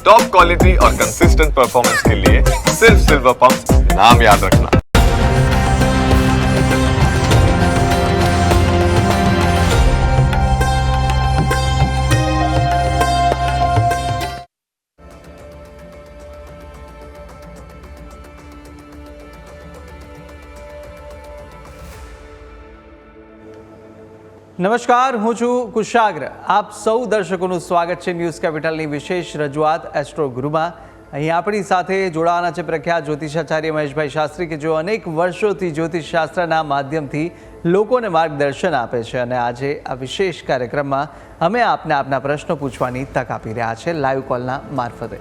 Top quality और consistent performance के लिए सिर्फ सिल्वर पंप नाम याद रखना। નમસ્કાર, હું છું કુશાગ્ર. આપ સૌ દર્શકોનું સ્વાગત છે ન્યૂઝ કેપિટલની વિશેષ રજૂઆત એસ્ટ્રો ગુરુમાં. અહીં આપણી સાથે જોડાવાના છે પ્રખ્યાત જ્યોતિષાચાર્ય મહેશભાઈ શાસ્ત્રી, કે જેઓ અનેક વર્ષોથી જ્યોતિષશાસ્ત્રના માધ્યમથી લોકોને માર્ગદર્શન આપે છે. અને આજે આ વિશેષ કાર્યક્રમમાં અમે આપને આપના પ્રશ્નો પૂછવાની તક આપી રહ્યા છે લાઈવ કોલના મારફતે.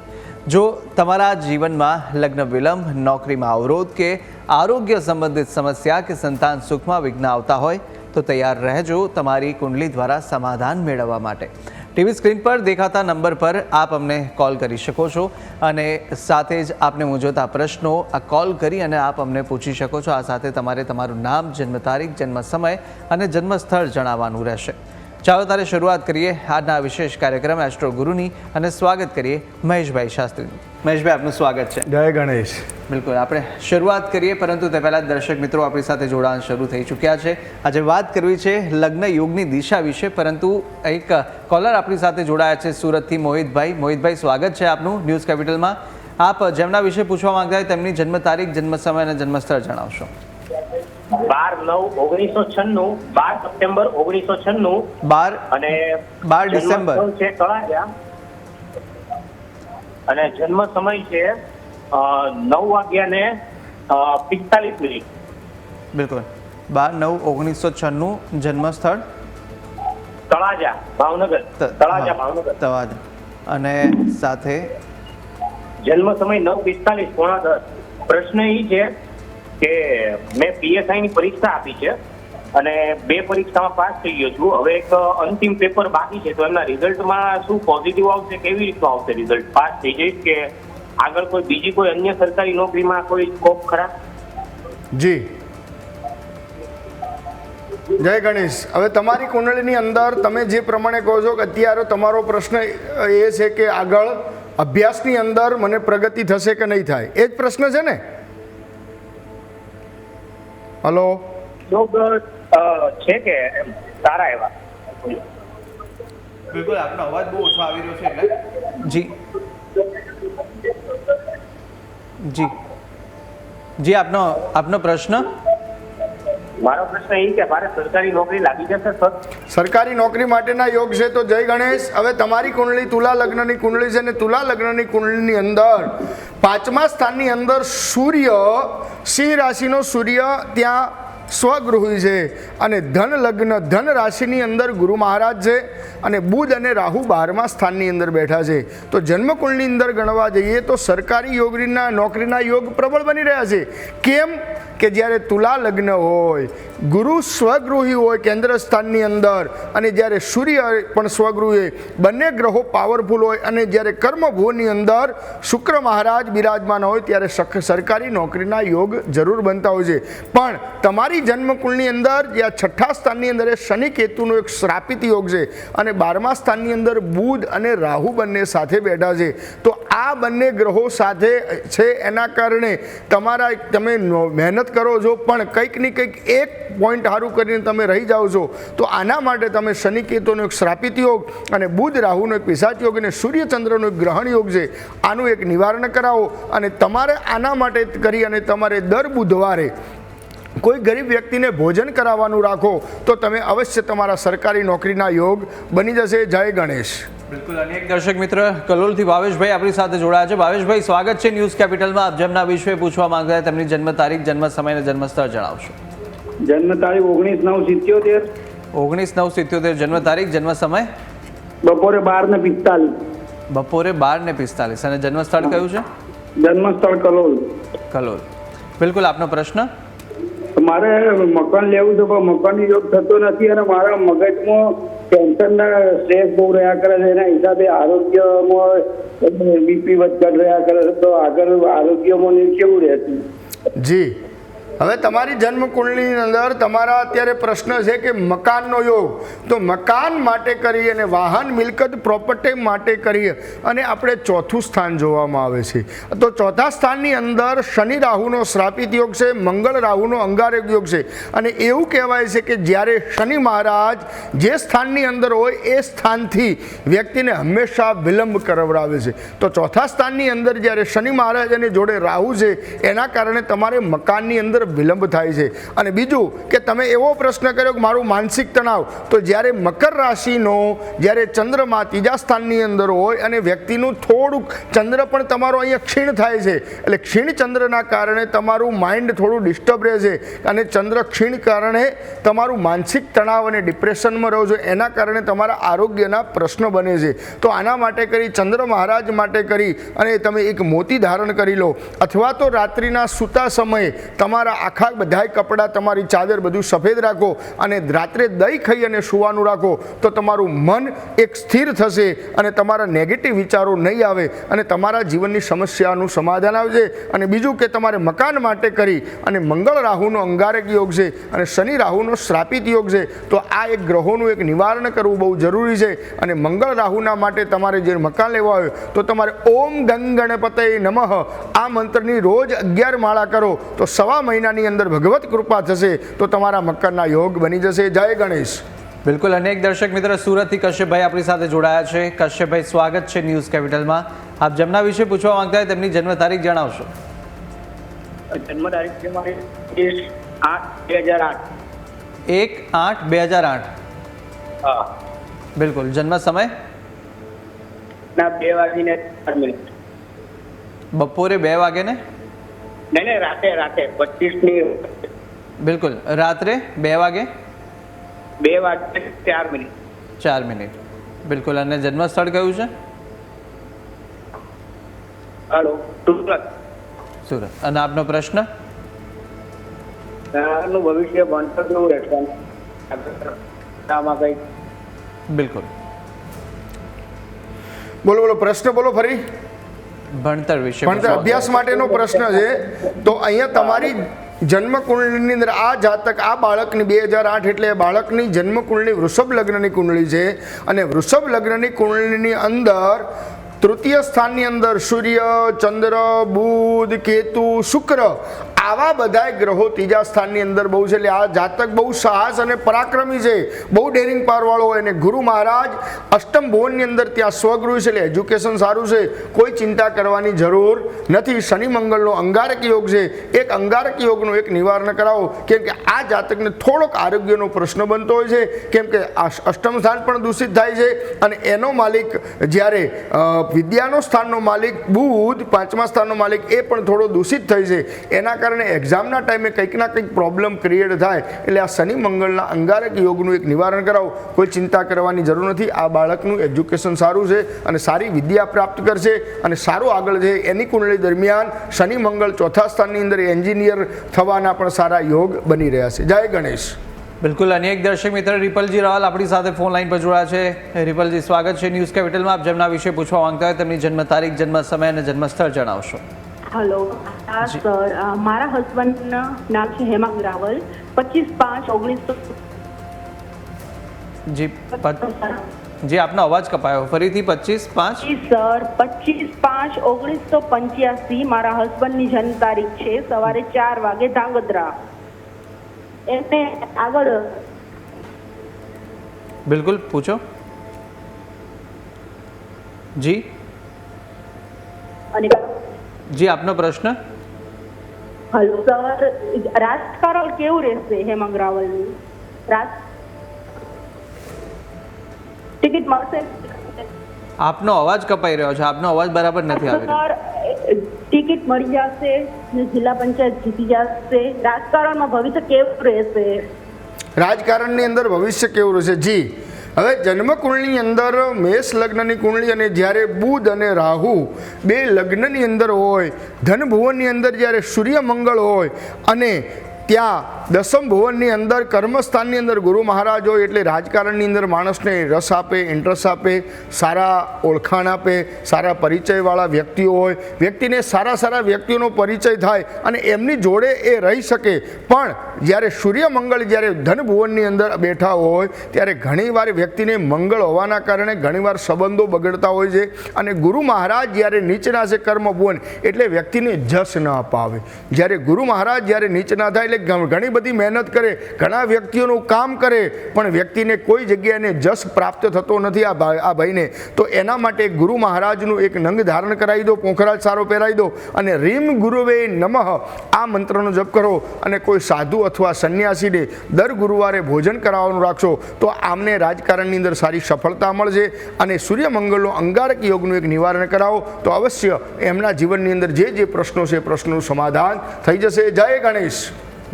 જો તમારા જીવનમાં લગ્ન વિલંબ, નોકરીમાં અવરોધ કે આરોગ્ય સંબંધિત સમસ્યા કે સંતાન સુખમાં વિઘ્ન આવતા હોય તો તૈયાર રહેજો તમારી કુંડલી દ્વારા સમાધાન મેળવવા માટે. ટીવી સ્ક્રીન પર દેખાતા નંબર પર આપ અમને કોલ કરી શકો છો અને સાથે જ આપને મૂંઝવતા પ્રશ્નો આ કોલ કરી અને આપ અમને પૂછી શકો છો. આ સાથે તમારે તમારું નામ, જન્મ તારીખ, જન્મ સમય અને જન્મ સ્થળ જણાવવાનું રહેશે. ચાલો તારે શરૂઆત કરીએ આજના વિશેષ કાર્યક્રમ એસ્ટ્રો ગુરુની અને સ્વાગત કરીએ મહેશભાઈ શાસ્ત્રીનું. મહેશભાઈ, આપનું સ્વાગત છે. જય ગણેશ. બિલકુલ, આપણે શરૂઆત કરીએ, પરંતુ તે પહેલાં દર્શક મિત્રો આપણી સાથે જોડાણ શરૂ થઈ ચૂક્યા છે. આજે વાત કરવી છે લગ્ન યોગની દિશા વિશે, પરંતુ એક કોલર આપણી સાથે જોડાયા છે સુરતથી, મોહિતભાઈ. મોહિતભાઈ, સ્વાગત છે આપનું ન્યૂઝ કેપિટલમાં. આપ જેમના વિશે પૂછવા માંગતા હોય તેમની જન્મ તારીખ, જન્મ સમય અને જન્મ સ્થળ જણાવશો. 12/9/1996, 12 સપ્ટેમ્બર 1996, 12 અને 12 ડિસેમ્બર છે તળાજા, અને જન્મ સમય છે 9:45. બિલકુલ, 12/9/1996, જન્મ સ્થળ તળાજા, ભાવનગર. તળાજા, ભાવનગર. તળાજા. અને સાથે જન્મ સમય 9:45, 9:45. પ્રશ્ન એ છે કે મેં પીએસઆઈ ની પરીક્ષા આપી છે અને 2 પરીક્ષામાં પાસ થઈ ગયો છું. હવે એક અંતિમ પેપર બાકી છે, તો એમના રિઝલ્ટમાં શું પોઝિટિવ આવશે, કેવી રીતનું આવશે રિઝલ્ટ? પાસ થઈ જઈશ કે આગળ કોઈ બીજી કોઈ અન્ય સરકારી નોકરીમાં કોઈ સ્કોપ ખરા? જી, જય ગણેશ. હવે તમારી કુંડળીની અંદર તમે જે પ્રમાણે કહો છો કે અત્યારે તમારો પ્રશ્ન એ છે કે આગળ અભ્યાસની અંદર મને પ્રગતિ થશે કે નહીં થાય, એ જ પ્રશ્ન છે ને? હલો, જોબ છે કે સારા એવા? બિલકુલ, આપનો અવાજ બહુ ઓછો આવી રહ્યો છે એટલે જી જી જી આપનો પ્રશ્ન. મારો પ્રશ્ન એ કે મારે સરકારી નોકરી લાગી જશે સર? સરકારી નોકરી માટેના યોગ છે તો જય ગણેશ. હવે તમારી કુંડળી તુલા લગ્નની કુંડળી છે, અને તુલા લગ્નની કુંડળીની અંદર 5મા સ્થાનની અંદર સૂર્ય, સિંહ રાશિનો સૂર્ય ત્યાં સ્વગૃહી છે, અને ધન લગ્ન, ધન રાશિની અંદર ગુરુ મહારાજ છે, અને બુધ અને રાહુ 12મા સ્થાનની અંદર બેઠા છે. તો જન્મકુંડની અંદર ગણવા જઈએ તો સરકારી યોગના નોકરીના યોગ પ્રબળ બની રહ્યા છે. કેમ કે જ્યારે તુલા લગ્ન હોય, ગુરુ સ્વગૃહી હોય કેન્દ્ર સ્થાનની અંદર, અને જ્યારે સૂર્ય પણ સ્વગૃહી હોય, બંને ગ્રહો પાવરફુલ હોય, અને જ્યારે કર્મભુવનની અંદર શુક્ર મહારાજ બિરાજમાન હોય ત્યારે સરકારી નોકરીના યોગ જરૂર બનતા હોય છે. પણ તમારી જન્મકુંડની અંદર જ્યાં 6થા સ્થાનની અંદર શનિ કેતુનો એક શ્રાપિત યોગ છે, અને 12મા સ્થાનની અંદર બુધ અને રાહુ બંને સાથે બેઠા છે. તો આ બંને ગ્રહો સાથે છે, એના કારણે તમે મહેનત કરો છો પણ કંઈક ને કંઈક એક પોઈન્ટ સારું કરીને તમે રહી જાઓ છો. તો આના માટે તમે શનિ કેતુનો એક શ્રાપિત યોગ, અને બુધ રાહુનો એક પિશાચ યોગ, અને સૂર્યચંદ્રનો એક ગ્રહણ યોગ છે, આનું એક નિવારણ કરાવો. અને તમારે આના માટે કરી અને તમારે દર બુધવારે કોઈ ગરીબ વ્યક્તિને ભોજન કરાવવાનું રાખો તો તમે અવશ્ય તમારા સરકારી નોકરીના યોગ બની જશે. જય ગણેશ. બિલકુલ, અને એક દર્શક મિત્ર કલોલથી ભાવેશભાઈ આપણી સાથે જોડાયા છે. ભાવેશભાઈ, સ્વાગત છે ન્યૂઝ કેપિટલમાં. આપ જેમના વિશે પૂછવા માંગતા હોય તેમની જન્મ તારીખ, જન્મ સમય અને જન્મ સ્થળ જણાવશો. જન્મ તારીખ 19/9/77. 19/9/77. જન્મ તારીખ, જન્મ સમય? બપોરે 12:45. બપોરે 12:45. અને જન્મ સ્થળ કયું છે? જન્મ સ્થળ કલોલ. કલોલ. બિલકુલ, આપનો પ્રશ્ન. મારે મકાન લેવું છે પણ મકાનનો યોગ થતો નથી, અને મારા મગજમાં ટેન્શનના સ્ટ્રેસ બહુ રહ્યા કરે છે, એના હિસાબે આરોગ્યમાં બીપી વધઘટ રહ્યા કરે છે. તો આગળ આરોગ્યમાં કેવું રહેતું? જી, હવે તમારી જન્મ કુંડળીની અંદર તમારા અત્યારે પ્રશ્ન છે કે મકાનનો યોગ, તો મકાન માટે કરી અને વાહન મિલકત પ્રોપર્ટી માટે કરી અને આપણે ચોથું સ્થાન જોવામાં આવે છે. તો ચોથા સ્થાનની અંદર શનિ રાહુનો શ્રાપિત યોગ છે, મંગળ રાહુનો અંગારક યોગ છે. અને એવું કહેવાય છે કે જ્યારે શનિ મહારાજ જે સ્થાનની અંદર હોય એ સ્થાનથી વ્યક્તિને હંમેશા વિલંબ કરાવડાવે છે. તો ચોથા સ્થાનની અંદર જ્યારે શનિ મહારાજ અને જોડે રાહુ છે એના કારણે તમારે મકાનની અંદર વિલંબ થાય છે. અને બીજું કે તમે એવો પ્રશ્ન કર્યો કે મારું માનસિક તણાવ, તો જ્યારે મકર રાશિનો જ્યારે ચંદ્રમાં ત્રીજા સ્થાનની અંદર હોય અને વ્યક્તિનું થોડુંક ચંદ્ર પણ તમારો અહીંયા ક્ષીણ થાય છે, એટલે ક્ષીણ ચંદ્રના કારણે તમારું માઇન્ડ થોડું ડિસ્ટર્બ રહે છે અને ચંદ્ર ક્ષીણ કારણે તમારું માનસિક તણાવ અને ડિપ્રેશનમાં રહો છો, એના કારણે તમારા આરોગ્યના પ્રશ્નો બને છે. તો આના માટે કરી ચંદ્ર મહારાજ માટે કરી અને તમે એક મોતી ધારણ કરી લો, અથવા તો રાત્રિના સૂતા સમયે તમારા આખા બધાય કપડાં તમારી ચાદર બધું સફેદ રાખો અને રાત્રે દહીં ખાઈ અને સૂવાનું રાખો, તો તમારું મન એક સ્થિર થશે અને તમારા નેગેટિવ વિચારો નહીં આવે અને તમારા જીવનની સમસ્યાનું સમાધાન આવશે. અને બીજું કે તમારે મકાન માટે કરી અને મંગળ રાહુનો અંગારક યોગ છે અને શનિ રાહુનો શ્રાપિત યોગ છે, તો આ એક ગ્રહોનું એક નિવારણ કરવું બહુ જરૂરી છે. અને મંગળ રાહુના માટે તમારે જે મકાન લેવા હોય તો તમારે ઓમ ગંગ ગણપતય નમઃ આ મંત્રની રોજ 11 માળા કરો, તો સવા મહિનાની અંદર ભગવત કૃપા થશે, તો તમારા મકાનના યોગ બની જશે. જય ગણેશ. બિલકુલ. અનેક દર્શક મિત્ર સુરતથી કશ્યપભાઈ આપણી સાથે જોડાયા છે. કશ્યપભાઈ, સ્વાગત છે ન્યૂઝ કેપિટલમાં. આપ જેમના વિશે પૂછવા માંગતા હોય તેમની જન્મ તારીખ જણાવશો. જન્મ તારીખ છે મારી 1/8/2008. 1/8/2008. હા. બિલકુલ. જન્મ સમય? ના 2:04. બપોરે 2 વાગે ને? નહીં, રાતે 25ની. બિલકુલ. રાત્રે 2 વાગે? 2:04. 4 મિનિટ. બિલકુલ. અને જન્મ સ્થળ કયું છે? હલો, સુરત. સુરત. અને આપનો પ્રશ્ન? નું ભવિષ્ય ભણતરનું રહેશે આમાં કંઈ. બિલકુલ. બોલો બોલો, પ્રશ્ન બોલો ફરી. ભણતર વિશે. ભણતર અભ્યાસ માટેનો પ્રશ્ન છે. તો અહીંયા તમારી જન્મ કુંડળીની અંદર આ જાતક, આ બાળકની 2008 એટલે બાળકની જન્મ કુંડળી વૃષભ લગ્નની કુંડળી છે. અને વૃષભ લગ્નની કુંડળીની અંદર તૃતીય સ્થાનની અંદર સૂર્ય, ચંદ્ર, બુધ, કેતુ, શુક્ર આવા બધા ગ્રહો ત્રીજા સ્થાનની અંદર બહુ છે. એટલે આ જાતક બહુ સાહસ અને પરાક્રમી છે, બહુ ડેરિંગ પાવરવાળો હોય. અને ગુરુ મહારાજ અષ્ટમ ભુવનની અંદર ત્યાં સ્વગૃહ છે, એટલે એજ્યુકેશન સારું છે, કોઈ ચિંતા કરવાની જરૂર નથી. શનિ મંગળનો અંગારક યોગ છે, એક અંગારક યોગનું એક નિવારણ કરાવો, કેમ કે આ જાતકને થોડોક આરોગ્યનો પ્રશ્ન બનતો હોય છે, કેમ કે અષ્ટમ સ્થાન પણ દૂષિત થાય છે. અને એનો માલિક જ્યારે વિદ્યાનો સ્થાનનો માલિક બુધ, 5મા સ્થાનનો માલિક, એ પણ થોડો દૂષિત થાય છે. એના કારણે એક્ઝામના ટાઈમે કંઈક ના કંઈક પ્રોબ્લેમ ક્રિએટ થાય. એટલે આ શનિ મંગળના અંગારક યોગનું એક નિવારણ કરાવો, કોઈ ચિંતા કરવાની જરૂર નથી. આ બાળકનું એજ્યુકેશન સારું છે અને સારી વિદ્યા પ્રાપ્ત કરશે અને સારું આગળ છે. એની કુંડળી દરમિયાન શનિ મંગળ ચોથા સ્થાનની અંદર એન્જિનિયર થવાના પણ સારા યોગ બની રહ્યા છે. જય ગણેશ. બિલકુલ. અને એક દર્શક મિત્ર રિપલજી રાવલ આપણી સાથે ફોન લાઈન પર જોડાયા છે. રિપલજી, સ્વાગત છે ન્યૂઝ કેપિટલમાં. આપ જેમના વિશે પૂછવા માંગતા હોય તેમની જન્મ તારીખ, જન્મ સમય અને જન્મ સ્થળ જણાવશો. હેલો સર, મારા હસબન્ડનું નામ છે હેમાંગ રાવલ. 25/5/1900. જી આપનો અવાજ કપાયો, ફરીથી. 25/5 સર, 25/5/1985 મારા હસબન્ડની જન્મ તારીખ છે. સવારે 4 વાગે ધાંગધ્રા. એમને આગળ. બિલકુલ, પૂછો. જી અને જી આપનો પ્રશ્ન. હલો સર, રાજકારણ કેવું રહેશે હેમાંગ રાવલનું? ટિકિટ મળશે? આપનો અવાજ કપાઈ રહ્યો છે, આપનો અવાજ બરાબર નથી આવી રહ્યો. સર, ટિકિટ મળી જશે ને જિલ્લા પંચાયત જીતી જશે. રાજકારણમાં ભવિષ્ય કેવું રહેશે? રાજકારણની અંદર ભવિષ્ય કેવું રહેશે? જી, હવે જન્મકુંડળીની અંદર મેષ લગ્નની કુંડળી અને જ્યારે બુધ અને રાહુ બે લગ્નની અંદર હોય, ધનભુવનની અંદર જ્યારે સૂર્ય મંગળ હોય અને ત્યાં દસમ ભુવનની અંદર કર્મસ્થાનની અંદર ગુરુ મહારાજ હોય એટલે રાજકારણની અંદર માણસને રસ આપે, ઇન્ટરેસ્ટ આપે, સારા ઓળખાણ આપે, સારા પરિચયવાળા વ્યક્તિઓ હોય, વ્યક્તિને સારા વ્યક્તિઓનો પરિચય થાય અને એમની જોડે એ રહી શકે. પણ જ્યારે સૂર્યમંગળ જ્યારે ધન ભુવનની અંદર બેઠા હોય ત્યારે ઘણીવાર વ્યક્તિને મંગળ હોવાના કારણે ઘણીવાર સંબંધો બગડતા હોય છે. અને ગુરુ મહારાજ જ્યારે નીચના છે કર્મ ભુવન એટલે વ્યક્તિને જશ ન અપાવે. જ્યારે ગુરુ મહારાજ જ્યારે નીચ ના થાય એટલે ઘણી બધી મહેનત કરે, ઘણા વ્યક્તિઓનું કામ કરે, પણ વ્યક્તિને કોઈ જગ્યાએ જશ પ્રાપ્ત થતો નથી આ ભાઈને. તો એના માટે ગુરુ મહારાજનું એક નંગ ધારણ કરાવી દો, પોખરાજ સારો પહેરાવી દો અને રીમ ગુરુવે નમઃ આ મંત્રનો જપ કરો. અને કોઈ સાધુ અથવા સંન્યાસીને દર ગુરુવારે ભોજન કરાવવાનું રાખશો તો આમને રાજકારણની અંદર સારી સફળતા મળશે. અને સૂર્યમંગળનો અંગારક યોગનું એક નિવારણ કરાવો તો અવશ્ય એમના જીવનની અંદર જે પ્રશ્નો છે પ્રશ્નોનું સમાધાન થઈ જશે. જય ગણેશ.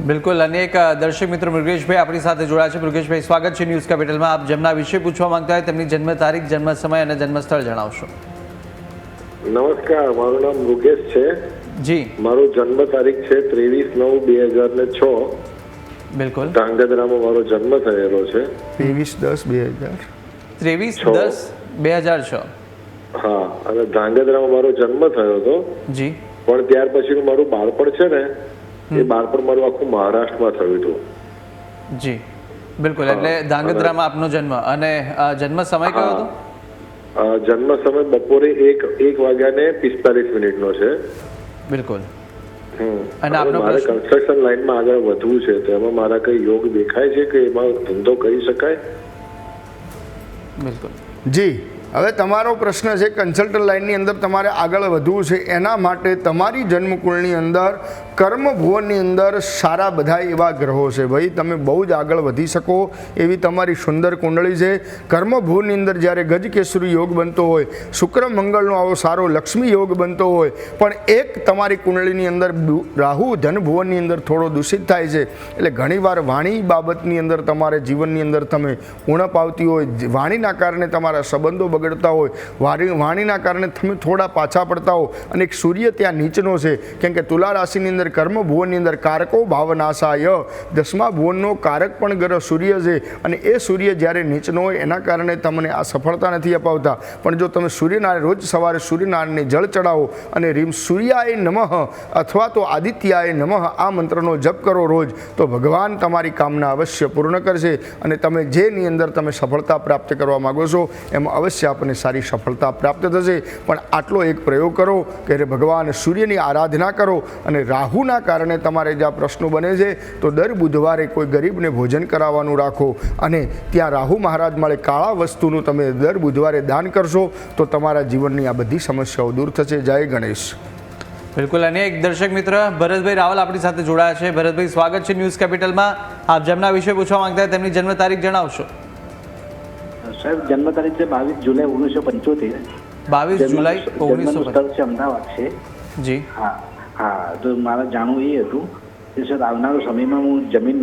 બિલકુલ. અને એક દર્શક મિત્ર મૃગેશભાઈ આપણી સાથે જોડાયા છે. મૃગેશભાઈ, સ્વાગત છે ન્યૂઝ કેપિટલમાં. આપ જેમના વિશે પૂછવા માંગતા હોય તેમની જન્મ તારીખ, જન્મ સમય અને જન્મસ્થળ જણાવશો. નમસ્કાર, મારું નામ મૃગેશ છે. જી. મારું જન્મ તારીખ છે 23/9/2006. બિલકુલ. ધાંગધ્રામાં મારો જન્મ થયેલો છે. 23/10/2000. 23/10/2006. હા, અને ધાંગધ્રામાં મારો જન્મ થયો હતો. જી. પણ ત્યાર પછીનું મારું બાળપણ છે ને એ બાળપણ મારું આખું મહારાષ્ટ્રમાં થયું હતું. જી બિલકુલ. એટલે ધાંગધ્રામાં આપનો જન્મ અને જન્મ સમય કયો હતો? જન્મ સમય બપોરે 1:45 છે. બિલકુલ. અને મારે કન્સ્ટ્રક્શન લાઈનમાં આગળ વધવું છે તો એમાં મારા કઈ યોગ દેખાય છે કે એમાં ધંધો કરી શકાય? બિલકુલ. જી, હવે તમારો પ્રશ્ન છે કન્સલ્ટન્ટ લાઇનની અંદર તમારે આગળ વધવું છે. એના માટે તમારી જન્મકુળની અંદર કર્મ ભુવનની અંદર સારા બધા એવા ગ્રહો છે. ભાઈ તમે બહુ જ આગળ વધી શકો એવી તમારી સુંદર કુંડળી છે. કર્મ ભુવનની અંદર જ્યારે ગજકેસરી યોગ બનતો હોય, શુક્ર મંગળનો આવો સારો લક્ષ્મી યોગ બનતો હોય, પણ એક તમારી કુંડળીની અંદર રાહુ ધન ભુવનની અંદર થોડો દૂષિત થાય છે. એટલે ઘણીવાર વાણી બાબતની અંદર તમારે જીવનની અંદર તમે ઉણપ આવતી હોય, વાણીના કારણે તમારા સંબંધો બગડતા હોય, વાણીના કારણે તમે થોડા પાછા પડતા હો. અને એક સૂર્ય ત્યાં નીચનો છે, કેમ કે તુલા રાશિની અંદર કર્મ ભુવનની અંદર કારકો ભાવનાશાય 10મા ભુવનનો કારક પણ ગ્રહ સૂર્ય છે. અને એ સૂર્ય જ્યારે નીચનો હોય એના કારણે તમને આ સફળતા નથી અપાવતા. પણ જો તમે સૂર્યનારાયણ રોજ સવારે સૂર્યનારાયણને જળ ચડાવો અને રીમ સૂર્યાય નમઃ અથવા તો આદિત્યાય નમઃ આ મંત્રનો જપ કરો રોજ, તો ભગવાન તમારી કામના અવશ્ય પૂર્ણ કરશે. અને તમે જેની અંદર તમે સફળતા પ્રાપ્ત કરવા માગો છો એમાં અવશ્ય આપણને સારી સફળતા પ્રાપ્ત થશે. પણ આટલો એક પ્રયોગ કરો કે ભગવાન સૂર્યની આરાધના કરો. અને રાહુના કારણે તમારે જ્યાં પ્રશ્નો બને છે તો દર બુધવારે કોઈ ગરીબને ભોજન કરાવવાનું રાખો. અને ત્યાં રાહુ મહારાજ મળે કાળા વસ્તુનું તમે દર બુધવારે દાન કરશો તો તમારા જીવનની આ બધી સમસ્યાઓ દૂર થશે. જય ગણેશ. બિલકુલ. અને એક દર્શક મિત્ર ભરતભાઈ રાવલ આપણી સાથે જોડાયા છે. ભરતભાઈ, સ્વાગત છે ન્યૂઝ કેપિટલમાં. આપ જેમના વિશે પૂછવા માંગતા હોય તેમની જન્મ તારીખ જણાવશો. સાહેબ, જન્મ તારીખ છે 22 જુલાઈ 1975. 22 જુલાઈ 1975 છે, અમદાવાદ છે. જી. હા, તો મારે જાણવું એ હતું કે સર આવનારા સમયમાં હું જમીન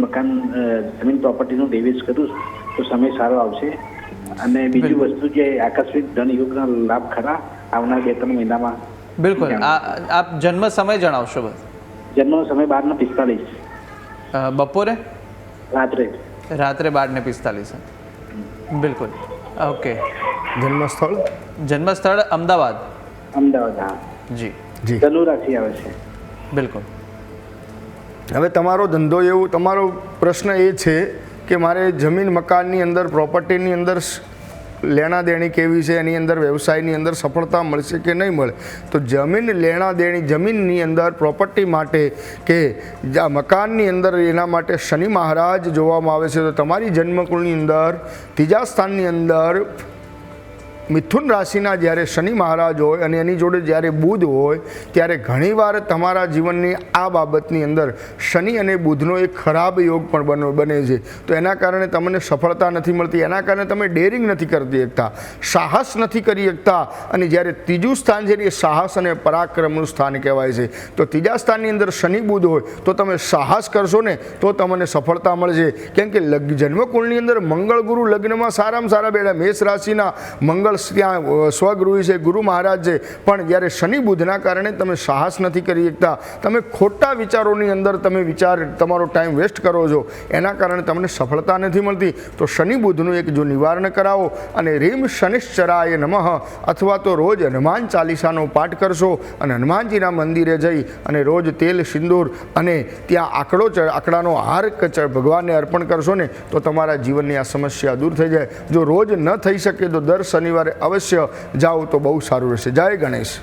પ્રોપર્ટીનું નિવેશ કરું તો સમય સારો આવશે. અને બીજી વસ્તુ જે આકસ્મિક ધન યોગના લાભ ખરા આવનારા 2-3 મહિનામાં? બિલકુલ. આપ જન્મ સમય જણાવશો બસ. જન્મનો સમય 12:45. બપોરે? રાત્રે 12:45. બિલકુલ. ઓકે. જન્મસ્થળ? જન્મસ્થળ અમદાવાદ. હા. જી. જી. ધનુ રાશિ આવે છે. બિલકુલ. હવે તમારો ધંધો એવું, તમારો પ્રશ્ન એ છે કે મારે જમીન મકાનની અંદર પ્રોપર્ટીની અંદર લેણા દેણી કેવી છે, એની અંદર વ્યવસાયની અંદર સફળતા મળશે કે નહીં મળે. તો જમીન લેણા દેણી જમીનની અંદર પ્રોપર્ટી માટે કે મકાનની અંદર એના માટે શનિ મહારાજ જોવામાં આવે છે. તો તમારી જન્મકુળની અંદર 3જા સ્થાનની અંદર મિથુન રાશિના જ્યારે શનિ મહારાજ હોય અને એની જોડે જ્યારે બુધ હોય ત્યારે ઘણીવાર તમારા જીવનની આ બાબતની અંદર શનિ અને બુધનો એક ખરાબ યોગ પણ બને છે. તો એના કારણે તમને સફળતા નથી મળતી. એના કારણે તમે ડેરિંગ નથી કરી શકતા, સાહસ નથી કરી શકતા. અને જ્યારે 3જું સ્થાન છે એ સાહસ અને પરાક્રમનું સ્થાન કહેવાય છે. તો 3જા સ્થાનની અંદર શનિ બુધ હોય તો તમે સાહસ કરશો ને તો તમને સફળતા મળશે. કેમ કે જન્મકુળની અંદર મંગળ ગુરુ લગ્નમાં સારામાં સારા બેઠા. મેષ રાશિના મંગળ મંગળ ત્યાં સ્વગૃહી છે, ગુરુ મહારાજ છે, પણ જ્યારે શનિ બુધના કારણે તમે સાહસ નથી કરી શકતા, તમે ખોટા વિચારોની અંદર તમે તમારો ટાઈમ વેસ્ટ કરો છો, એના કારણે તમને સફળતા નથી મળતી. તો શનિ બુધનું એક જો નિવારણ કરાવો અને રીમ શનિશ્ચરાય નમઃ અથવા તો રોજ હનુમાન ચાલીસાનો પાઠ કરશો અને હનુમાનજીના મંદિરે જઈ અને રોજ તેલ સિંદૂર અને ત્યાં આકડાનો હાર ભગવાનને અર્પણ કરશો ને તો તમારા જીવનની આ સમસ્યા દૂર થઈ જાય. જો રોજ ન થઈ શકે તો દર શનિવારે અવશ્ય જાઓ તો બહુ સારું રહેશે. જય ગણેશ.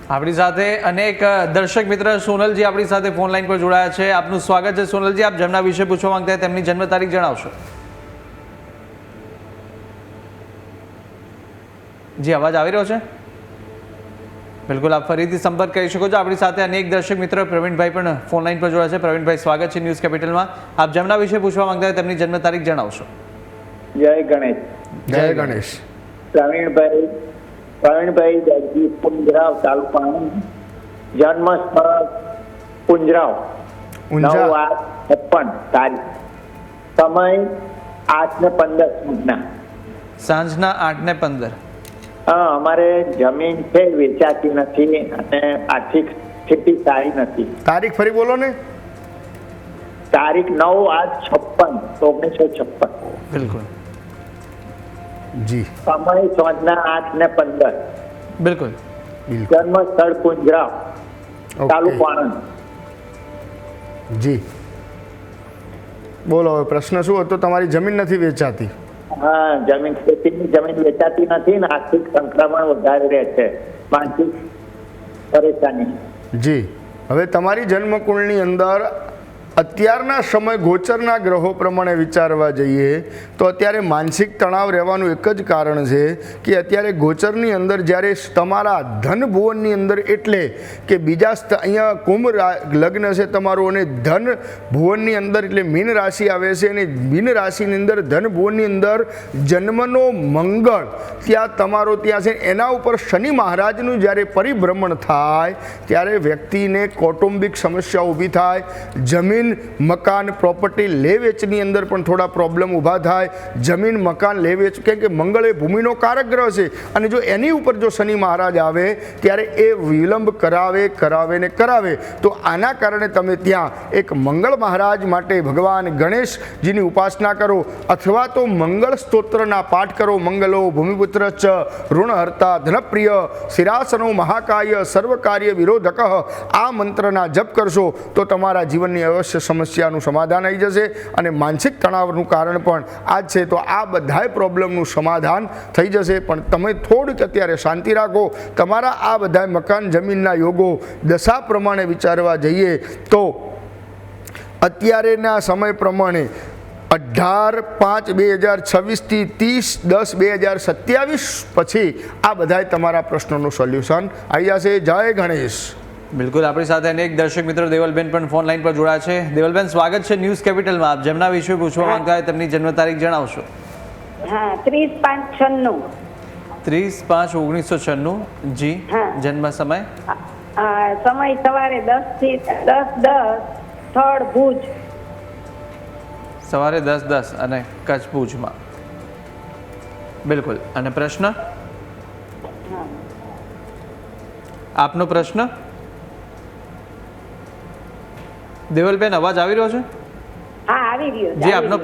આપણી સાથે અનેક દર્શક મિત્ર સોનલજી આપણી સાથે ફોન લાઈન પર જોડાયા છે. આપનું સ્વાગત છે સોનલજી. આપ જેમના વિશે પૂછવા માંગતા તેમની જન્મ તારીખ જણાવશો. જી, અવાજ આવી રહ્યો છે? બિલકુલ, આપ ફરીથી સંપર્ક કરી શકો છો. આપણી સાથે અનેક દર્શક મિત્ર પ્રવીણભાઈ પણ ફોન લાઈન પર જોડાયા છે. પ્રવીણભાઈ, સ્વાગત છે ન્યૂઝ કેપિટલમાં. આપ જેમના વિશે પૂછવા માંગતા હોય તેમની જન્મ તારીખ જણાવશો. જય ગણેશ. જય ગણેશ. પ્રવીણભાઈ દરજી, પુંજરાવ, તાલુકો આણંદ. જન્મ સ્થળ પુંજરાવ, 9/8/56 તારીખ. સમય 8:15 સાંજના 8:15. અમારે જમીન છે, વેચાતી નથી અને આર્થિક સ્થિતિ સારી નથી. તારીખ ફરી બોલો ને. તારીખ 9/8/56 બિલકુલ જી. સમય સાંજના 8:15. બિલકુલ. જન્મ સ્થળ પુંજરાવ, તાલુકો આણંદ. જી, બોલો હવે પ્રશ્ન શું હતો? તમારી જમીન નથી વેચાતી? હા, ખેતીની જમીન વેચાતી નથી ને આર્થિક સંક્રમણ વધારે રહે છે, માનસિક પરેશાની. જી, હવે તમારી જન્મકુંડની અંદર અત્યારના સમય ગોચરના ગ્રહો પ્રમાણે વિચારવા જઈએ તો અત્યારે માનસિક તણાવ રહેવાનું એક જ કારણ છે કે અત્યારે ગોચરની અંદર જ્યારે તમારા ધન ભુવનની અંદર, એટલે કે બીજા અહીંયા કુંભ લગ્ન છે તમારું અને ધન ભુવનની અંદર એટલે મીન રાશિ આવે છે અને મીન રાશિની અંદર ધન ભુવનની અંદર જન્મનો મંગળ ત્યાં તમારો ત્યાં છે, એના ઉપર શનિ મહારાજનું જ્યારે પરિભ્રમણ થાય ત્યારે વ્યક્તિને કૌટુંબિક સમસ્યા ઊભી થાય, જમીન મકાન પ્રોપર્ટી લે વેચની અંદર પણ થોડા પ્રોબ્લેમ ઊભા થાય. જમીન મકાન લે વેચ, કેમ કે મંગળ એ ભૂમિનો કારક ગ્રહ છે અને જો એની ઉપર જો શનિ મહારાજ આવે ત્યારે એ વિલંબ કરાવે ને કરાવે. તો આના કારણે તમે ત્યાં એક મંગળ મહારાજ માટે ભગવાન ગણેશજીની ઉપાસના કરો અથવા તો મંગળ સ્તોત્રના પાઠ કરો. મંગલો ભૂમિપુત્ર ચ ઋણહર્તા ધનપ્રિય શિરાસનો મહાકાય સર્વકાર્ય વિરોધક, આ મંત્રના જપ કરશો તો તમારા જીવનની અવશ્ય સમસ્યાનું સમાધાન આવી જશે અને માનસિક તણાવનું કારણ પણ આ જ છે. તો આ બધાય પ્રોબ્લેમનું સમાધાન થઈ જશે. પણ તમે થોડીક અત્યારે શાંતિ રાખો. તમારા આ બધા મકાન જમીનના યોગો દશા પ્રમાણે વિચારવા જઈએ તો અત્યારેના સમય પ્રમાણે 18/5/2026 થી 30/10/2027 પછી આ બધાય તમારા પ્રશ્નોનું સોલ્યુશન આવી જશે. જય ગણેશ. બિલકુલ, આપણી સાથે અનેક દર્શક મિત્રો દેવલબેન પણ ફોન લાઈન પર જોડાયા છે. દેવલબેન, સ્વાગત છે ન્યૂઝ કેપિટલમાં. આપ જેમના વિશે પૂછવા માંગતા હોય તેમની જન્મ તારીખ જણાવશો. હા, 30/5/96. 30/5/1996. જી, જન્મ સમય? સમય સવારે 10 થી 10:10, સ્થળ ભુજ. સવારે 10:10 અને કચ્છ ભુજમાં. બિલકુલ. અને પ્રશ્ન? આપનો પ્રશ્ન? દેવલબેન, અવાજ આવી રહ્યો છે? હા, આવી રહ્યો છે. જી, આપનો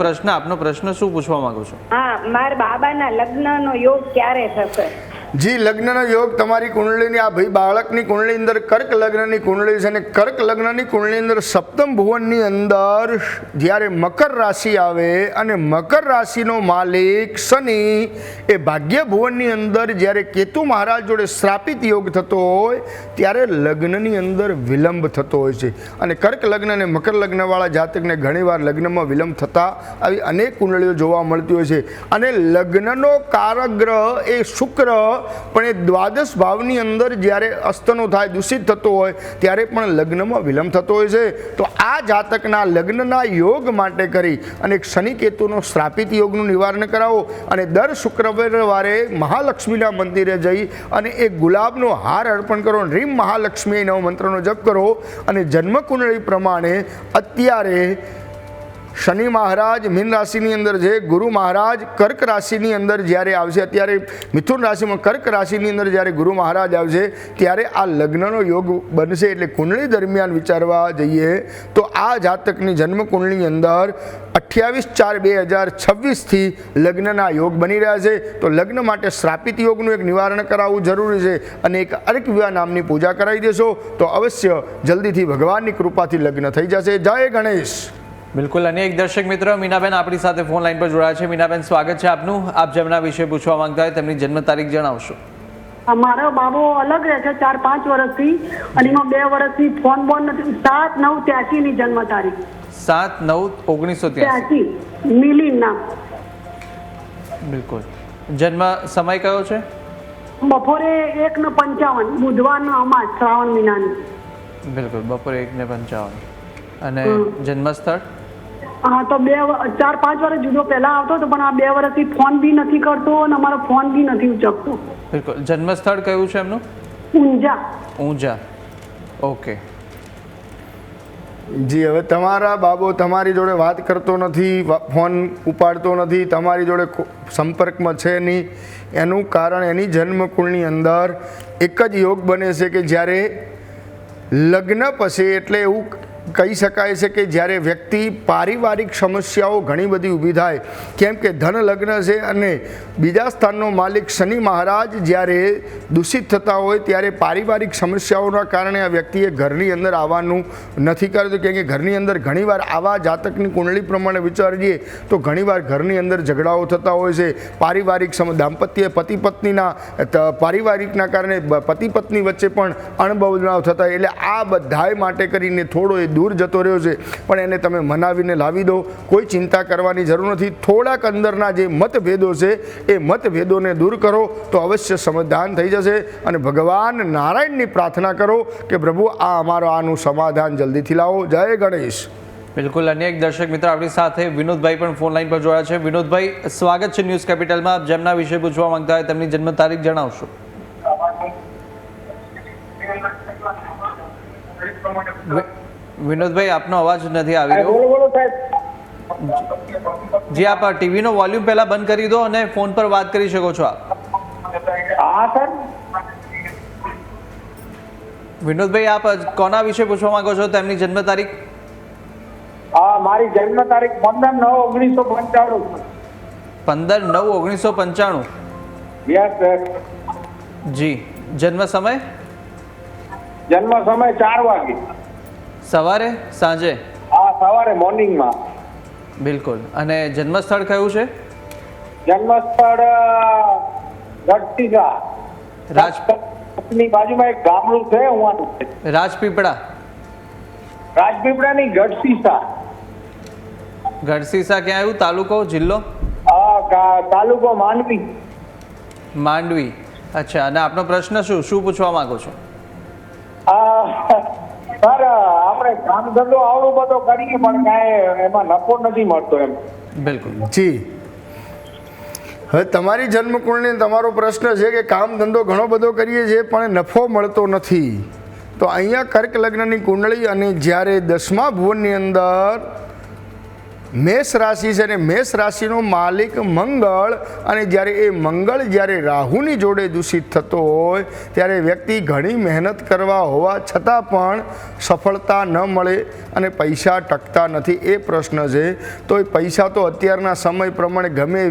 પ્રશ્ન શું પૂછવા માંગો છો? હા, મારા બાબાના લગ્નનો યોગ ક્યારે થશે? જી, લગ્નનો યોગ તમારી કુંડળીની, આ ભાઈ બાળકની કુંડળી અંદર કર્ક લગ્નની કુંડળી છે અને કર્ક લગ્નની કુંડળી અંદર સપ્તમ ભુવનની અંદર જ્યારે મકર રાશિ આવે અને મકર રાશિનો માલિક શનિ એ ભાગ્ય ભુવનની અંદર જ્યારે કેતુ મહારાજ જોડે શ્રાપિત યોગ થતો હોય ત્યારે લગ્નની અંદર વિલંબ થતો હોય છે. અને કર્ક લગ્ન અને મકર લગ્નવાળા જાતકને ઘણીવાર લગ્નમાં વિલંબ થતા આવી અનેક કુંડળીઓ જોવા મળતી હોય છે. અને લગ્નનો કારક ગ્રહ એ શુક્ર પણ એ દ્વાદશ ભાવની અંદર જ્યારે અસ્તનો થાય, દૂષિત થતો હોય ત્યારે પણ લગ્નમાં વિલંબ થતો હોય છે. તો આ જાતકના લગ્નના યોગ માટે કરી અને શનિ કેતુનો શ્રાપિત યોગનું નિવારણ કરાવો અને દર શુક્રવારે મહાલક્ષ્મીના મંદિરે જઈ અને એક ગુલાબનો હાર અર્પણ કરો. રીમ મહાલક્ષ્મી નવ મંત્રનો જપ કરો અને જન્મકુંડળી પ્રમાણે અત્યારે શનિ મહારાજ મીન રાશિની અંદર છે, ગુરુ મહારાજ કર્ક રાશિની અંદર જ્યારે આવશે, અત્યારે મિથુન રાશિમાં કર્ક રાશિની અંદર જ્યારે ગુરુ મહારાજ આવશે ત્યારે આ લગ્નનો યોગ બનશે. એટલે કુંડળી દરમિયાન વિચારવા જઈએ તો આ જાતકની જન્મ કુંડળીની અંદર 28/4/2026થી લગ્નના યોગ બની રહ્યા છે. તો લગ્ન માટે શ્રાપિત યોગનું એક નિવારણ કરાવવું જરૂરી છે અને એક અર્ક વિવાહ નામની પૂજા કરાવી દેશો તો અવશ્ય જલ્દીથી ભગવાનની કૃપાથી લગ્ન થઈ જશે. જય ગણેશ. બિલકુલ. અને એક દર્શક મિત્ર મીનાબેન આપણી સાથે ફોન લાઈન પર જોડાયા છે. મીનાબેન, સ્વાગત છે આપનું. આપ જેમના વિશે પૂછવા માંગતા હોય તેમની જન્મ તારીખ જણાવશો. મારો બાબો અલગ રહે છે 4-5 વર્ષથી અને એમાં 2 વર્ષથી ફોન બોન નથી. 7/9/83 ની જન્મ તારીખ. 7/9/1983. મિલિન નામ. બિલકુલ. જન્મ સમય કયો છે? બપોરે 1:55 બુધવારનો અમાસ શ્રાવણ મહિનાની. બિલકુલ, બપોરે 1:55. અને જન્મ સ્થળ? હા, તો 4-5 વર્ષ જુદો પહેલા આવતો હતો પણ આ 2 વર્ષથી ફોન બી નથી કરતો અને અમારો ફોન બી નથી ઉચકતો. બિલકુલ. જન્મ સ્થળ કયું છે એમનું? ઊંઝા. ઊંઝા. ઓકે જી, હવે તમારા બાબો તમારી જોડે વાત કરતો નથી, ફોન ઉપાડતો નથી, તમારી જોડે સંપર્કમાં છે નહીં. એનું કારણ એની જન્મકુળની અંદર એક જ યોગ બને છે કે જ્યારે લગ્ન પછી, એટલે એવું કહી શકાય છે કે જ્યારે વ્યક્તિ પારિવારિક સમસ્યાઓ ઘણી બધી ઊભી થાય, કેમ કે ધન લગ્ન છે અને બીજા સ્થાનનો માલિક શનિ મહારાજ જ્યારે દૂષિત થતા હોય ત્યારે પારિવારિક સમસ્યાઓના કારણે આ વ્યક્તિએ ઘરની અંદર આવવાનું નથી કરતું. કેમ કે ઘરની અંદર ઘણીવાર આવા જાતકની કુંડળી પ્રમાણે વિચારીએ તો ઘણીવાર ઘરની અંદર ઝઘડાઓ થતા હોય છે. પારિવારિક દાંપત્ય પતિ પત્નીના પારિવારિકના કારણે પતિ પત્ની વચ્ચે પણ અણબનાવ થતા હોય. એટલે આ બધાય માટે કરીને થોડો દૂર જતો રહ્યો છે પણ એને તમે મનાવીને લાવી દો. કોઈ ચિંતા કરવાની જરૂર નથી. થોડાક અંદરના જે મતભેદો છે એ મતભેદોને દૂર કરો તો અવશ્ય સમાધાન થઈ જશે. અને ભગવાન નારાયણની પ્રાર્થના કરો કે પ્રભુ આનું સમાધાન જલ્દીથી લાવો. જય ગણેશ. બિલકુલ. અને એક દર્શક મિત્ર આપણી સાથે વિનોદભાઈ પણ ફોન લાઈન પર જોડાયા છે. વિનોદભાઈ, સ્વાગત છે ન્યૂઝ કેપિટલમાં. આપ જેમના વિશે પૂછવા માંગતા હોય તેમની જન્મ તારીખ જણાવશો. વિનોદભાઈ, આપનો અવાજ નથી આવી રહ્યો. જી, આપ ટીવીનો વોલ્યુમ પહેલા બંધ કરી દો અને ફોન પર વાત કરી શકો છો આપ. વિનોદભાઈ, આપ કોના વિશે પૂછવા માંગો છો તેમની જન્મ તારીખ? મારી જન્મ તારીખ 15/9/1995. 15/9/1995. જી. જન્મ સમય? જન્મ સમય 4 વાગે. સવારે સાંજે? સવારે મોર્નિંગમાં. બિલકુલ. અને જન્મ સ્થળ કયું છે? જન્મ સ્થળ ગઢસીસા. રાજપીપળાની બાજુમાં એક ગામડું છે ઉવાનું. રાજપીપળા? રાજપીપળાની ગઢસીસા. ગઢસીસા ક્યાં આવ્યું? તાલુકો, જિલ્લો? તાલુકો માંડવી. માંડવી. અચ્છા. અને આપનો પ્રશ્ન શું પૂછવા માંગો છો? સર, આપણે કામ ધંધો આવડું બધો કરીએ પણ કાંઈ એમાં નફો નથી મળતો એમ. બિલકુલ. જી, હવે તમારી જન્મકુંડળી તમારો પ્રશ્ન છે કે કામ ધંધો ઘણો બધો કરીએ છીએ પણ નફો મળતો નથી. તો અહીંયા કર્ક લગ્નની કુંડળી અને જ્યારે 10મા ભુવનની અંદર મેષ રાશિ છે અને મેષ રાશિનો માલિક મંગળ, અને જ્યારે એ મંગળ જ્યારે રાહુની જોડે દૂષિત થતો હોય ત્યારે વ્યક્તિ ઘણી મહેનત કરવા હોવા છતાં પણ સફળતા ન મળે અને પૈસા ટકતા નથી. એ પ્રશ્ન છે. તો એ પૈસા તો અત્યારના સમય પ્રમાણે ગમે એ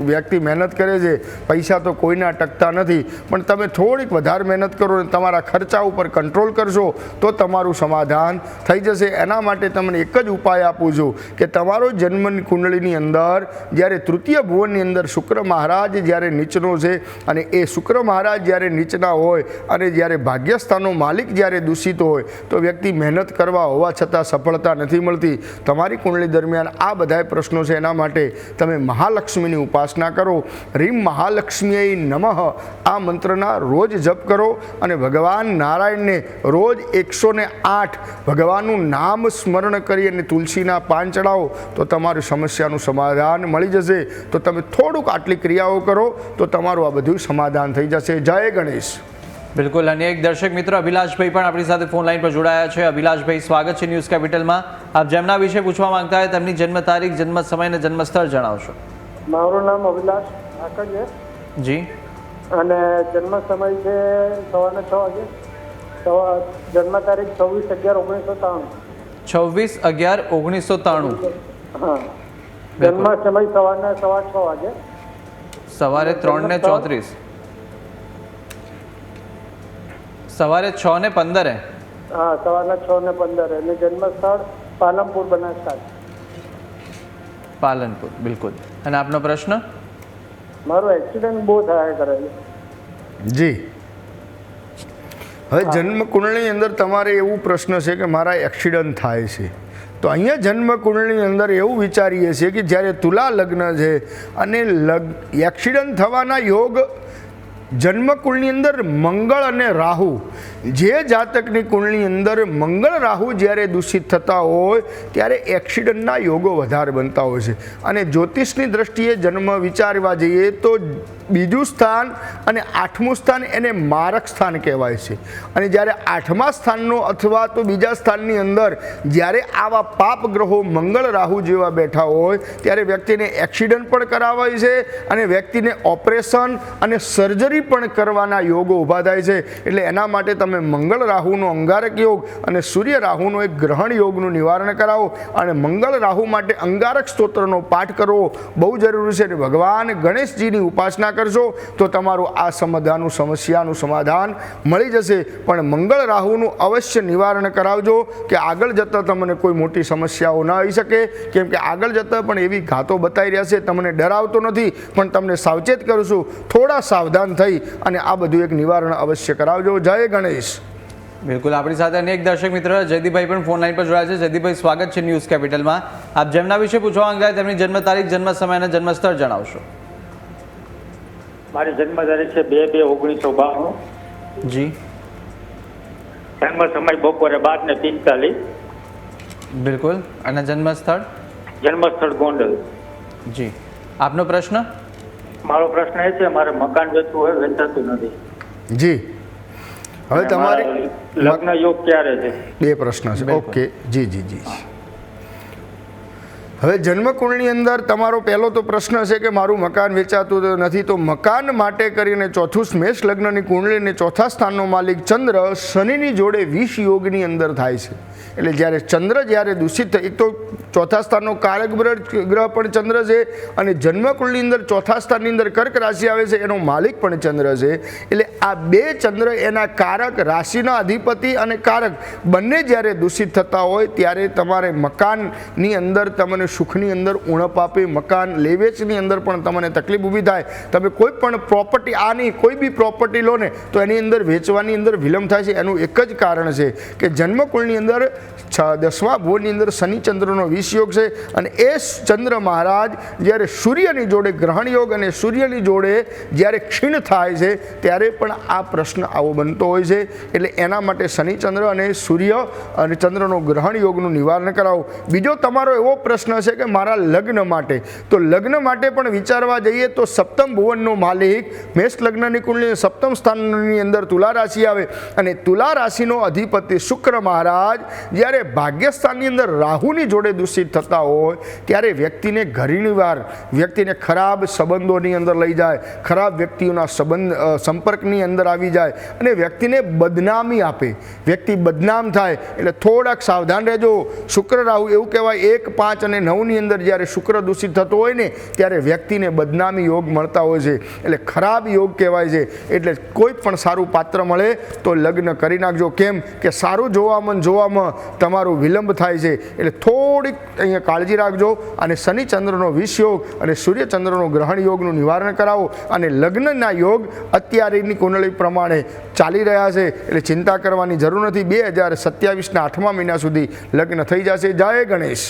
વ્યક્તિ મહેનત કરે છે, પૈસા તો કોઈના ટકતા નથી. પણ તમે થોડીક વધારે મહેનત કરો અને તમારા ખર્ચા ઉપર કંટ્રોલ કરશો તો તમારું સમાધાન થઈ જશે. એના માટે તમને એક જ ઉપાય આપું છું કે તમારો જન્મ કુંડળીની અંદર જ્યારે તૃતીય ભુવનની અંદર શુક્ર મહારાજ જ્યારે નીચનો છે અને એ શુક્ર મહારાજ જ્યારે નીચના હોય અને જ્યારે ભાગ્યસ્થાનનો માલિક જ્યારે દૂષિત હોય તો વ્યક્તિ મહેનત કરવા હોવા છતાં સફળતા નથી મળતી. તમારી કુંડળી દરમિયાન આ બધા પ્રશ્નો છે. એના માટે તમે મહાલક્ષ્મીની ઉપાસના કરો. રીમ મહાલક્ષ્મીએ નમઃ આ મંત્રના રોજ જપ કરો અને ભગવાન નારાયણને રોજ 108 ભગવાનનું નામ સ્મરણ કરી અને તુલસીના પાન ચડાવો તો તમારી સમસ્યાનું સમાધાન મળી જશે. તો તમે થોડુંક આટલી ક્રિયાઓ કરો તો તમારું આ બધું સમાધાન થઈ જશે. જય ગણેશ. બિલકુલ. અને એક દર્શક મિત્ર અભિલાષભાઈ પણ આપણી સાથે ફોન લાઈન પર જોડાયા છે. અભિલાષભાઈ, સ્વાગત છે ન્યૂઝ કેપિટલમાં. આપ જેમના વિશે પૂછવા માંગતા હોય તેમની જન્મ તારીખ, જન્મ સમય અને જન્મ સ્થળ જણાવશો. મારું નામ અભિલાષ ઠાકર છે. જી. અને જન્મ સમય છે સવારના 6 વાગે. જન્મ તારીખ 26/11/1993. 26/11/1993. હા. જન્મ સમય સવારના 6:15 વાગે. સવારે 3:34. સવારે 6:15. હા, સવારના 6:15. અને જન્મ સ્થળ પાલનપુર, બનાસકાંઠા. પાલનપુર, બિલકુલ. અને આપનો પ્રશ્ન? મારું એક્સિડન્ટ બહુ થયા કરે છે. જી. હવે જન્મ કુંડળીની અંદર તમારે એવું પ્રશ્ન છે કે મારા એક્સિડન્ટ થાય છે, તો અહીંયા જન્મ કુંડળીની અંદર એવું વિચારીએ છીએ કે જ્યારે તુલા લગ્ન છે અને એક્સિડન્ટ થવાના યોગ જન્મકુંડની અંદર મંગળ અને રાહુ, જે જાતકની કુંડની અંદર મંગળ રાહુ જ્યારે દૂષિત થતા હોય ત્યારે એક્સિડન્ટના યોગો વધારે બનતા હોય છે. અને જ્યોતિષની દ્રષ્ટિએ જન્મ વિચારવા જઈએ તો બીજું સ્થાન અને 8મું સ્થાન એને મારક સ્થાન કહેવાય છે. અને જ્યારે 8મા સ્થાનનો અથવા તો બીજા સ્થાનની અંદર જ્યારે આવા પાપ ગ્રહો મંગળ રાહુ જેવા બેઠા હોય ત્યારે વ્યક્તિને એક્સિડન્ટ પણ કરાવાય છે અને વ્યક્તિને ઓપરેશન અને સર્જરી પણ કરવાના યોગો ઊભા થાય છે. એટલે એના માટે તમે મંગળ રાહુનો અંગારક યોગ અને સૂર્ય રાહુનો એક ગ્રહણ યોગનું નિવારણ કરાવો અને મંગળ રાહુ માટે અંગારક સ્તોત્રનો પાઠ કરવો બહુ જરૂરી છે. અને ભગવાન ગણેશજીની ઉપાસના કરશો તો તમારું આ સમસ્યાનું સમાધાન મળી જશે. પણ મંગળ રાહુનું અવશ્ય નિવારણ કરાવજો કે આગળ જતાં તમને કોઈ મોટી સમસ્યાઓ ન આવી શકે. કેમ કે આગળ જતાં પણ એવી ઘાતો બતાવી રહ્યા છે. તમને ડરાવતો નથી પણ તમને સાવચેત કરું છું, થોડા સાવધાન થઈ અને આ બધું એક નિવારણ અવશ્ય કરાવજો. જય ગણેશ. બિલકુલ. આપણી સાથે અનેક દર્શક મિત્ર જયદીપભાઈ પણ ફોન લાઈન પર જોડાયા છે. જયદીપભાઈ, સ્વાગત છે ન્યૂઝ કેપિટલમાં. આપ જેમના વિશે પૂછવા માંગતા તેમની જન્મ તારીખ, જન્મ સમય અને જન્મ સ્થળ જણાવશો. મારી જન્મ તારીખ છે 2/2/1992. જી. જન્મ સમય બપોરે 12:45. બિલકુલ. અને જન્મ સ્થળ? જન્મ સ્થળ ગોંડલ. જી. આપનો પ્રશ્ન? મારો પ્રશ્ન એ છે, મારે મકાન વેચવું હોય, વેચાતું નથી. જી. હવે તમારી લગ્ન યોગ ક્યારે છે? બે પ્રશ્ન છે. ઓકે. જી જી જી. હવે જન્મકુંડની અંદર તમારો પહેલો તો પ્રશ્ન છે કે મારું મકાન વેચાતું નથી. તો મકાન માટે કરીને ચોથું મેષ લગ્નની કુંડળીને ચોથા સ્થાનનો માલિક ચંદ્ર શનિની જોડે 20 યોગની અંદર થાય છે. એટલે જ્યારે ચંદ્ર જ્યારે દૂષિત થાય, એક તો ચોથા સ્થાનનો કારક ગ્રહ પણ ચંદ્ર છે અને જન્મકુંડની અંદર ચોથા સ્થાનની અંદર કર્ક રાશિ આવે છે, એનો માલિક પણ ચંદ્ર છે. એટલે આ બે ચંદ્ર એના કારક, રાશિના અધિપતિ અને કારક બંને જ્યારે દૂષિત થતા હોય ત્યારે તમારે મકાનની અંદર તમને સુખની અંદર ઉણપ આપે, મકાન લેવેચની અંદર પણ તમને તકલીફ ઊભી થાય. તમે કોઈ પણ પ્રોપર્ટી, આની કોઈ બી પ્રોપર્ટી લો ને તો એની અંદર વેચવાની અંદર વિલંબ થાય છે. એનું એક જ કારણ છે કે જન્મકુંડની અંદર 10મા ભુવનની અંદર શનિ ચંદ્રનો 20 યોગ છે અને એ ચંદ્ર મહારાજ જ્યારે સૂર્યની જોડે ગ્રહણ યોગ અને સૂર્યની જોડે જ્યારે ક્ષીણ થાય છે ત્યારે પણ આ પ્રશ્ન આવો બનતો હોય છે. એટલે એના માટે શનિ ચંદ્ર અને સૂર્ય અને ચંદ્રનો ગ્રહણ યોગનું નિવારણ કરાવો. બીજો તમારો એવો પ્રશ્ન છે કે મારા લગ્ન માટે, તો લગ્ન માટે પણ વિચારવા જઈએ તો સપ્તમ ભુવનનો માલિક મેષ લગ્નની કુંડળી સપ્તમ સ્થાનની અંદર તુલા રાશિ આવે અને તુલા રાશિનો અધિપતિ શુક્ર મહારાજ જ્યારે ભાગ્યસ્થાનની અંદર રાહુની જોડે દૂષિત થતા હોય ત્યારે વ્યક્તિને ઘણીવાર વ્યક્તિને ખરાબ સંબંધોની અંદર લઈ જાય, ખરાબ વ્યક્તિઓના સંપર્કની અંદર આવી જાય અને વ્યક્તિને બદનામી આપે. વ્યક્તિ બદનામ થાય એટલે થોડાક સાવધાન રહેજો. શુક્ર રાહુ એવું કહેવાય 1, 5 અને 9ની અંદર જ્યારે શુક્ર દૂષિત થતો હોય ને ત્યારે વ્યક્તિને બદનામી યોગ મળતા હોય છે. એટલે ખરાબ યોગ કહેવાય છે. એટલે કોઈ પણ સારું પાત્ર મળે તો લગ્ન કરી નાખજો. કેમ કે સારું જોવામાં તમારું વિલંબ થાય છે. એટલે થોડીક અહીંયા કાળજી રાખજો અને શનિ ચંદ્રનો 20 યોગ અને સૂર્ય ચંદ્રનો ગ્રહણ યોગનું નિવારણ કરાવો. અને લગ્નના યોગ અત્યારેની કુંડળી પ્રમાણે ચાલી રહ્યા છે એટલે ચિંતા કરવાની જરૂર નથી. 2027ના 8મા મહિના સુધી લગ્ન થઈ જશે. જય ગણેશ.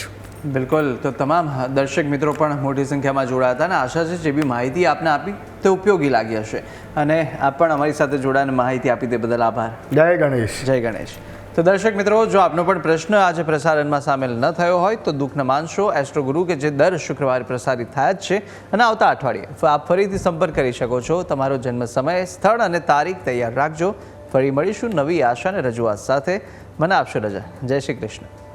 બિલકુલ. તો તમામ દર્શક મિત્રો પણ મોટી સંખ્યામાં જોડાયા હતા અને આશા છે જે બી માહિતી આપને આપી તે ઉપયોગી લાગી હશે અને આપ પણ અમારી સાથે જોડાઈને માહિતી આપી તે બદલ આભાર. જય ગણેશ. જય ગણેશ. તો દર્શક મિત્રો, જો આપનો પણ પ્રશ્ન આજે પ્રસારણમાં સામેલ ન થયો હોય તો દુઃખ ન માનશો. એસ્ટ્રો ગુરુ કે જે દર શુક્રવારે પ્રસારિત થાય જ છે અને આવતા અઠવાડિયે આપ ફરીથી સંપર્ક કરી શકો છો. તમારો જન્મ સમય, સ્થળ અને તારીખ તૈયાર રાખજો. ફરી મળીશું નવી આશા અને રજૂઆત સાથે. મને આપશો રજા. જય શ્રી કૃષ્ણ.